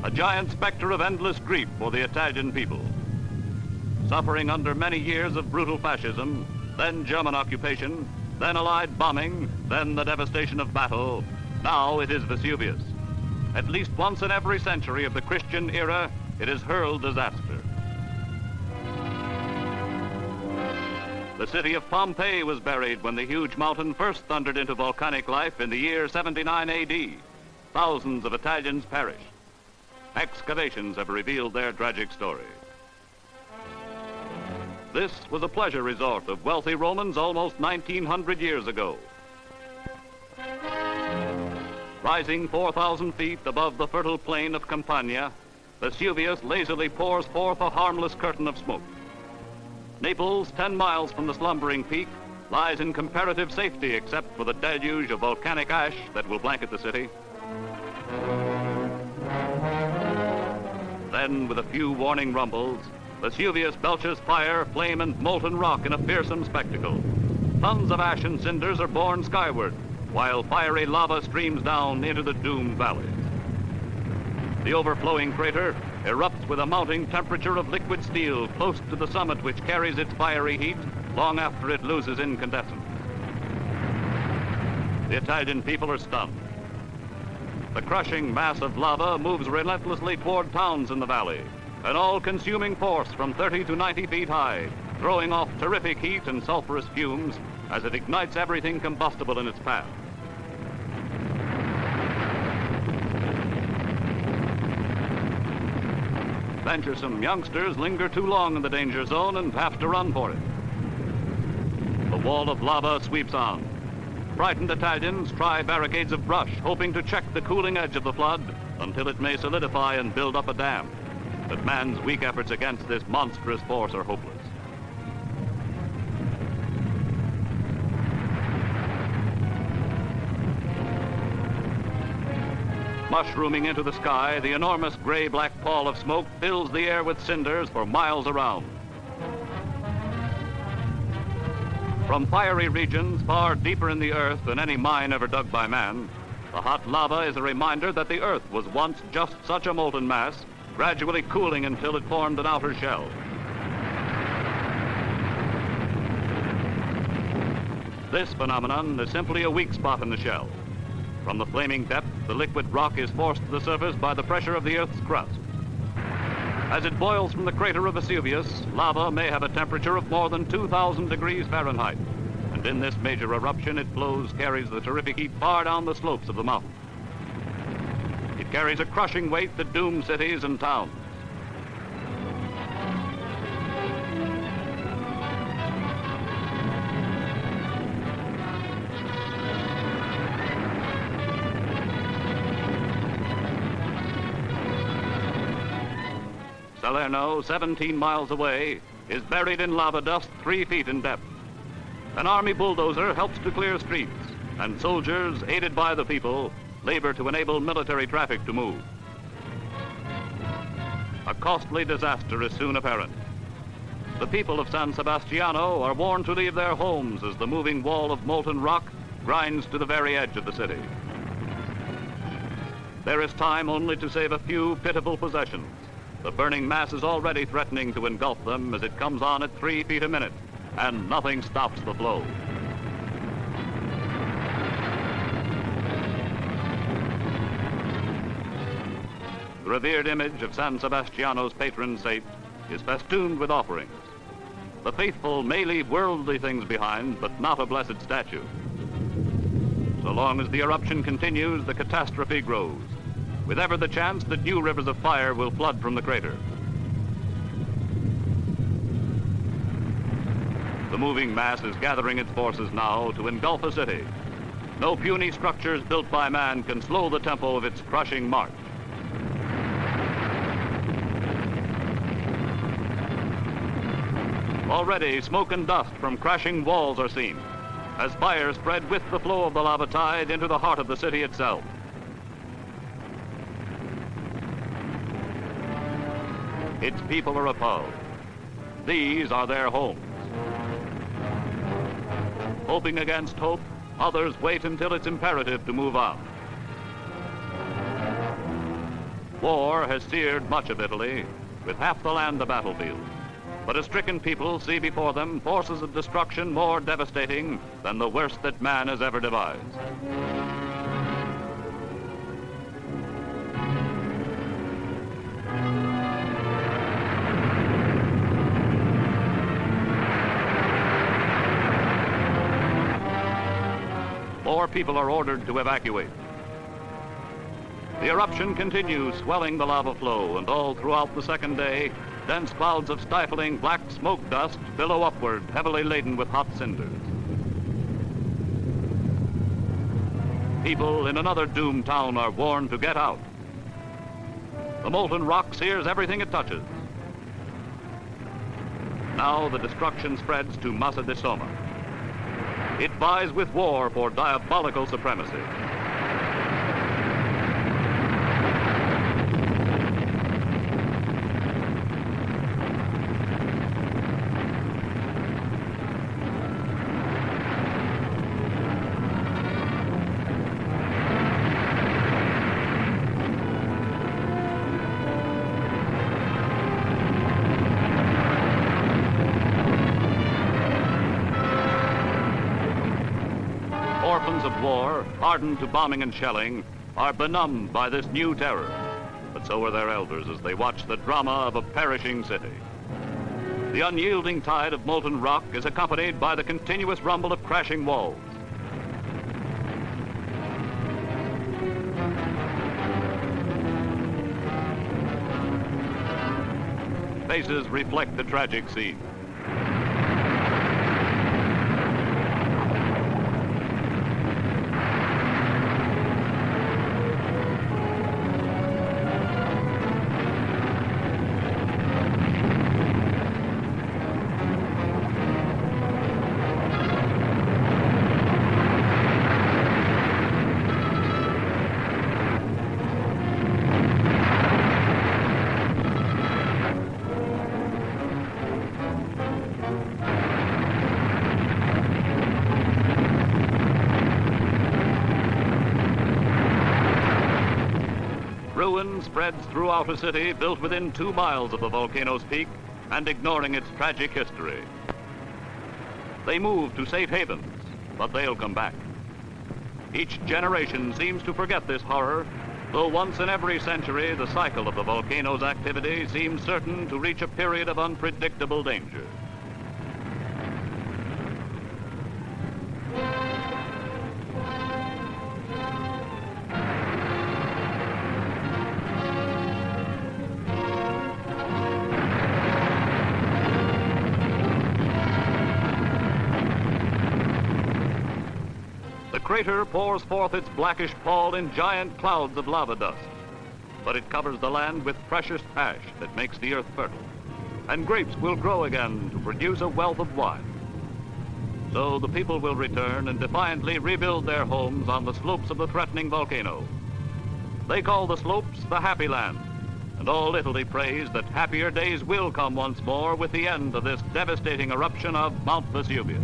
a giant specter of endless grief for the Italian people. Suffering under many years of brutal fascism, then German occupation, then Allied bombing, then the devastation of battle, now it is Vesuvius. At least once in every century of the Christian era, it has hurled disaster. The city of Pompeii was buried when the huge mountain first thundered into volcanic life in the year 79 AD. Thousands of Italians perished. Excavations have revealed their tragic story. This was a pleasure resort of wealthy Romans almost 1,900 years ago. Rising 4,000 feet above the fertile plain of Campania, Vesuvius lazily pours forth a harmless curtain of smoke. Naples, 10 miles from the slumbering peak, lies in comparative safety except for the deluge of volcanic ash that will blanket the city. Then, with a few warning rumbles, Vesuvius belches fire, flame, and molten rock in a fearsome spectacle. Tons of ash and cinders are borne skyward, while fiery lava streams down into the doomed valley. The overflowing crater erupts with a mounting temperature of liquid steel close to the summit, which carries its fiery heat long after it loses incandescence. The Italian people are stunned. The crushing mass of lava moves relentlessly toward towns in the valley, an all-consuming force from 30 to 90 feet high, throwing off terrific heat and sulfurous fumes as it ignites everything combustible in its path. Venturesome youngsters linger too long in the danger zone and have to run for it. The wall of lava sweeps on. Frightened Italians try barricades of brush, hoping to check the cooling edge of the flood until it may solidify and build up a dam. But man's weak efforts against this monstrous force are hopeless. Mushrooming into the sky, the enormous gray-black pall of smoke fills the air with cinders for miles around. From fiery regions far deeper in the earth than any mine ever dug by man, the hot lava is a reminder that the earth was once just such a molten mass, gradually cooling until it formed an outer shell. This phenomenon is simply a weak spot in the shell. From the flaming depth, the liquid rock is forced to the surface by the pressure of the Earth's crust. As it boils from the crater of Vesuvius, lava may have a temperature of more than 2,000 degrees Fahrenheit. And in this major eruption, it carries the terrific heat far down the slopes of the mountain. It carries a crushing weight that dooms cities and towns. Salerno, 17 miles away, is buried in lava dust 3 feet in depth. An army bulldozer helps to clear streets, and soldiers, aided by the people, labor to enable military traffic to move. A costly disaster is soon apparent. The people of San Sebastiano are warned to leave their homes as the moving wall of molten rock grinds to the very edge of the city. There is time only to save a few pitiful possessions. The burning mass is already threatening to engulf them as it comes on at 3 feet a minute, and nothing stops the flow. The revered image of San Sebastiano's patron saint is festooned with offerings. The faithful may leave worldly things behind, but not a blessed statue. So long as the eruption continues, the catastrophe grows, with ever the chance that new rivers of fire will flood from the crater. The moving mass is gathering its forces now to engulf a city. No puny structures built by man can slow the tempo of its crushing march. Already, smoke and dust from crashing walls are seen, as fire spread with the flow of the lava tide into the heart of the city itself. Its people are appalled. These are their homes. Hoping against hope, others wait until it's imperative to move on. War has seared much of Italy, with half the land a battlefield. But a stricken people see before them forces of destruction more devastating than the worst that man has ever devised. More people are ordered to evacuate. The eruption continues, swelling the lava flow, and all throughout the second day, dense clouds of stifling black smoke dust billow upward, heavily laden with hot cinders. People in another doomed town are warned to get out. The molten rock sears everything it touches. Now the destruction spreads to Massa di Soma. It vies with war for diabolical supremacy. Orphans of war, hardened to bombing and shelling, are benumbed by this new terror. But so are their elders as they watch the drama of a perishing city. The unyielding tide of molten rock is accompanied by the continuous rumble of crashing walls. Faces reflect the tragic scene. Ruin spreads throughout a city built within 2 miles of the volcano's peak and ignoring its tragic history. They move to safe havens, but they'll come back. Each generation seems to forget this horror, though once in every century the cycle of the volcano's activity seems certain to reach a period of unpredictable danger. The crater pours forth its blackish pall in giant clouds of lava dust, but it covers the land with precious ash that makes the earth fertile, and grapes will grow again to produce a wealth of wine. So the people will return and defiantly rebuild their homes on the slopes of the threatening volcano. They call the slopes the Happy Land, and all Italy prays that happier days will come once more with the end of this devastating eruption of Mount Vesuvius.